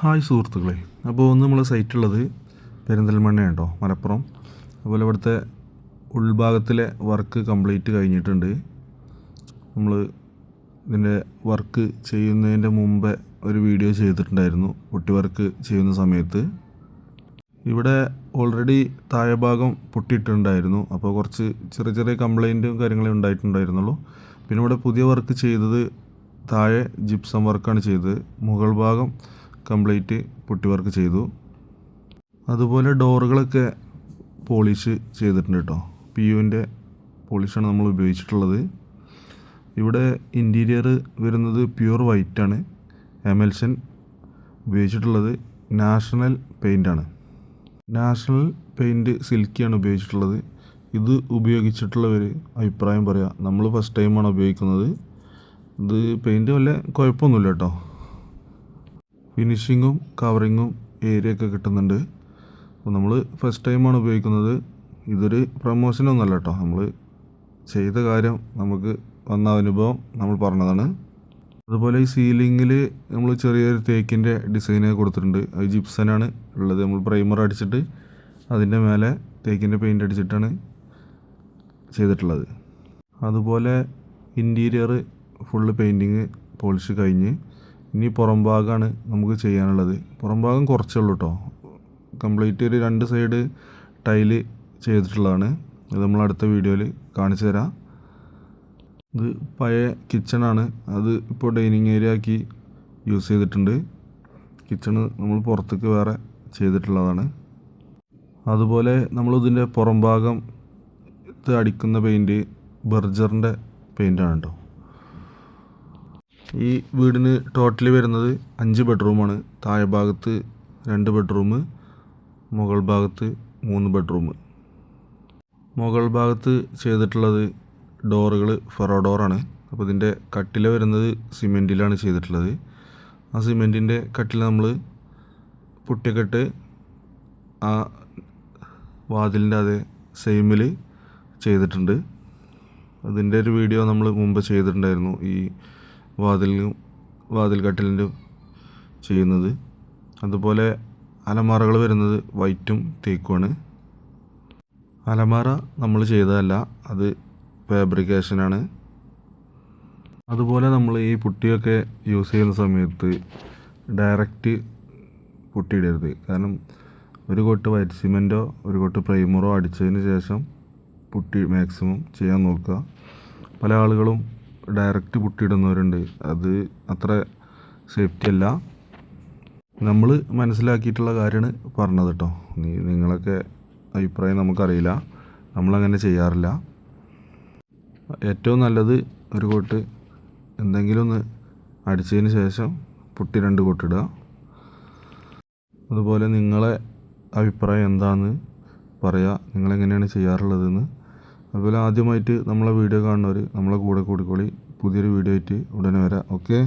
Hi സുഹൃത്തുക്കളെ, അപ്പോൾ ഒന്ന് നമ്മളെ സൈറ്റുള്ളത് പെരിന്തൽമണ്ണയാണ് കേട്ടോ, മലപ്പുറം. അതുപോലെ ഇവിടുത്തെ ഉൾഭാഗത്തിലെ വർക്ക് കംപ്ലീറ്റ് കഴിഞ്ഞിട്ടുണ്ട്. നമ്മൾ ഇതിൻ്റെ വർക്ക് ചെയ്യുന്നതിൻ്റെ മുമ്പേ ഒരു വീഡിയോ ചെയ്തിട്ടുണ്ടായിരുന്നു. പൊട്ടി വർക്ക് ചെയ്യുന്ന സമയത്ത് ഇവിടെ ഓൾറെഡി താഴെ ഭാഗം പൊട്ടിയിട്ടുണ്ടായിരുന്നു. അപ്പോൾ കുറച്ച് ചെറിയ ചെറിയ കംപ്ലൈൻറ്റും കാര്യങ്ങളെ ഉണ്ടായിട്ടുണ്ടായിരുന്നുള്ളൂ. പിന്നെ ഇവിടെ പുതിയ വർക്ക് ചെയ്തത് താഴെ ജിപ്സം വർക്കാണ് ചെയ്തത്. മുകൾ ഭാഗം കംപ്ലീറ്റ് പുട്ടി വർക്ക് ചെയ്തു. അതുപോലെ ഡോറുകളൊക്കെ പോളിഷ് ചെയ്തിട്ടുണ്ട് കേട്ടോ. PU-ൻ്റെ പോളിഷാണ് നമ്മൾ ഉപയോഗിച്ചിട്ടുള്ളത്. ഇവിടെ ഇൻറ്റീരിയർ വരുന്നത് പ്യൂർ വൈറ്റാണ്. എമൽഷൻ ഉപയോഗിച്ചിട്ടുള്ളത് നാഷണൽ പെയിൻ്റാണ്. നാഷണൽ പെയിൻറ്റ് സിൽക്കിയാണ് ഉപയോഗിച്ചിട്ടുള്ളത്. ഇത് ഉപയോഗിച്ചിട്ടുള്ളവർ അഭിപ്രായം പറയാം. നമ്മൾ ഫസ്റ്റ് ടൈമാണ് ഉപയോഗിക്കുന്നത്. ഇത് പെയിൻറ്റ് വല്ല കുഴപ്പമൊന്നുമില്ല കേട്ടോ. ഫിനിഷിങ്ങും കവറിങ്ങും ഏരിയയൊക്കെ കിട്ടുന്നുണ്ട്. അപ്പോൾ നമ്മൾ ഫസ്റ്റ് ടൈമാണ് ഉപയോഗിക്കുന്നത്. ഇതൊരു പ്രമോഷനൊന്നുമല്ല കേട്ടോ. നമ്മൾ ചെയ്ത കാര്യം നമുക്ക് വന്ന അനുഭവം നമ്മൾ പറഞ്ഞതാണ്. അതുപോലെ ഈ സീലിങ്ങിൽ നമ്മൾ ചെറിയൊരു തേക്കിൻ്റെ ഡിസൈന് കൊടുത്തിട്ടുണ്ട്. അത് ജിപ്സനാണ് ഉള്ളത്. നമ്മൾ പ്രൈമർ അടിച്ചിട്ട് അതിൻ്റെ മേലെ തേക്കിൻ്റെ പെയിൻ്റ് അടിച്ചിട്ടാണ് ചെയ്തിട്ടുള്ളത്. അതുപോലെ ഇൻറ്റീരിയർ ഫുള്ള് പെയിൻറ്റിങ് പോളിഷ് കഴിഞ്ഞ് ഇനി പുറം ഭാഗമാണ് നമുക്ക് ചെയ്യാനുള്ളത്. പുറം ഭാഗം കുറച്ചേ ഉള്ളൂ കേട്ടോ. കംപ്ലീറ്റ് ഒരു 2 സൈഡ് ടൈല് ചെയ്തിട്ടുള്ളതാണ്. ഇത് നമ്മൾ അടുത്ത വീഡിയോയിൽ കാണിച്ചു തരാം. ഇത് പഴയ കിച്ചണാണ്. അത് ഇപ്പോൾ ഡൈനിങ് ഏരിയ ആക്കി യൂസ് ചെയ്തിട്ടുണ്ട്. കിച്ചണ് നമ്മൾ പുറത്തേക്ക് വേറെ ചെയ്തിട്ടുള്ളതാണ്. അതുപോലെ നമ്മളിതിൻ്റെ പുറം ഭാഗം അടിക്കുന്ന പെയിൻറ്റ് ബർജറിൻ്റെ പെയിൻ്റാണ് കേട്ടോ. ഈ വീടിന് ടോട്ടലി വരുന്നത് 5 ബെഡ്റൂമാണ്. താഴെ ഭാഗത്ത് 2 ബെഡ്റൂം, മുകൾ ഭാഗത്ത് 3 ബെഡ്റൂം. മുകൾ ഭാഗത്ത് ചെയ്തിട്ടുള്ളത് ഡോറുകൾ ഫെറോ ഡോറാണ്. അപ്പോൾ ഇതിൻ്റെ കട്ടില വരുന്നത് സിമെൻറ്റിലാണ് ചെയ്തിട്ടുള്ളത്. ആ സിമെൻറ്റിൻ്റെ കട്ടില നമ്മൾ പുട്ടിയൊക്കെ ഇട്ട് ആ വാതിലിൻ്റെ അതേ സെയിമിൽ ചെയ്തിട്ടുണ്ട്. അതിൻ്റെ ഒരു വീഡിയോ നമ്മൾ മുമ്പ് ചെയ്തിട്ടുണ്ടായിരുന്നു. ഈ വാതിൽ കട്ടിലിൻ്റെ ചെയ്യുന്നത്. അതുപോലെ അലമാറകൾ വരുന്നത് വൈറ്റും തേക്കുമാണ്. അലമാറ നമ്മൾ ചെയ്തതല്ല, അത് ഫാബ്രിക്കേഷനാണ്. അതുപോലെ നമ്മൾ ഈ പുട്ടിയൊക്കെ യൂസ് ചെയ്യുന്ന സമയത്ത് ഡയറക്റ്റ് പുട്ടിയിടരുത്. കാരണം ഒരു കൊട്ട് വൈറ്റ് സിമെൻറ്റോ ഒരു കൊട്ട് പ്രൈമറോ അടിച്ചതിന് ശേഷം പുട്ടി മാക്സിമം ചെയ്യാൻ നോക്കുക. പല ആളുകളും ഡയറക്റ്റ് പുട്ടിയിടുന്നവരുണ്ട്. അത് അത്ര സേഫ്റ്റി അല്ല. നമ്മൾ മനസ്സിലാക്കിയിട്ടുള്ള കാര്യമാണ് പറഞ്ഞത് കേട്ടോ. നിങ്ങളൊക്കെ അഭിപ്രായം നമുക്കറിയില്ല. നമ്മളങ്ങനെ ചെയ്യാറില്ല. ഏറ്റവും നല്ലത് ഒരു കോട്ട് എന്തെങ്കിലും ഒന്ന് അടിച്ചതിന് ശേഷം പുട്ടി 2 കോട്ടിടുക. അതുപോലെ നിങ്ങളെ അഭിപ്രായം എന്താണെന്ന് പറയുക. നിങ്ങളെങ്ങനെയാണ് ചെയ്യാറുള്ളതെന്ന്. അതുപോലെ ആദ്യമായിട്ട് നമ്മളെ വീഡിയോ കാണുന്നവർ നമ്മളെ കൂടെ കൂടിക്കോളി. പുതിയൊരു വീഡിയോ ആയിട്ട് ഉടനെ വരാം. ഓക്കെ.